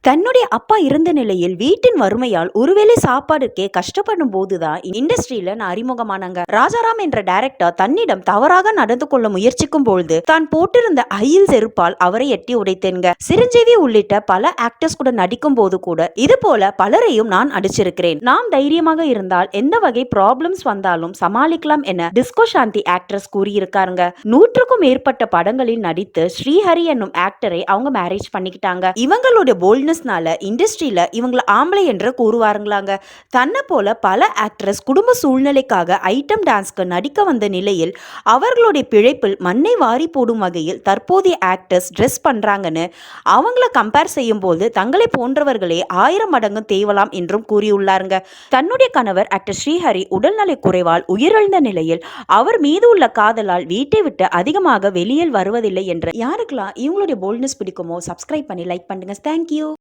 தன்னுடைய அப்பா இருந்த நிலையில் வீட்டின் வறுமையால் ஒருவேளை சாப்பாடுக்கே கஷ்டப்படும் போதுதான் இண்டஸ்ட்ரியில நான் அறிமுகமானாங்க. ராஜாராம் என்ற டைரக்டர் தன்னிடம் தவறாக நடந்து கொள்ள முயற்சிக்கும் பொழுது தான் போட்டிருந்த ஹைல் செருப்பால் அவரை எட்டி உடைத்தேங்க. சிரஞ்சீவி உள்ளிட்ட பல ஆக்டர்ஸ் கூட நடிக்கும் போது கூட இது போல பலரையும் நான் அடிச்சிருக்கிறேன். நாம் தைரியமாக இருந்தால் எந்த வகை ப்ராப்ளம்ஸ் வந்தாலும் சமாளிக்கலாம் என டிஸ்கோ சாந்தி ஆக்ட்ரஸ் கூறியிருக்காருங்க. 100க்கும் மேற்பட்ட படங்களில் நடித்து ஸ்ரீஹரி என்னும் ஆக்டரை அவங்க மேரேஜ் பண்ணிக்கிட்டாங்க. இவங்களுடைய போல்ட்னஸ் இண்டஸ்ட்ரியில இவங்கள ஆம்பளை என்று கூறுவாருங்களாங்க. தன்னை போல பல ஆக்ட்ரஸ் குடும்ப சூழ்நிலைக்காக ஐட்டம் டான்ஸ்க்கு நடிக்க வந்த நிலையில் அவர்களுடைய பிழைப்பில் மண்ணை வாரி போடும் வகையில் தற்போதைய ஆக்டர்ஸ் ட்ரெஸ் பண்றாங்கன்னு அவங்கள கம்பேர் செய்யும் போது தங்களை போன்றவர்களே 1000 மடங்கு தேவலாம் என்றும் கூறியுள்ளாருங்க. தன்னுடைய கணவர் ஆக்டர் ஸ்ரீஹரி உடல்நலை குறைவால் உயிரிழந்த நிலையில் அவர் மீது உள்ள காதலால் வீட்டை விட்டு அதிகமாக வெளியில் வருவதில்லை என்ற யாருக்கெல்லாம் இவங்களுடைய போல்ட்னஸ் பிடிக்குமோ சப்ஸ்கிரைப் பண்ணி லைக் பண்ணுங்க. தேங்க்யூ.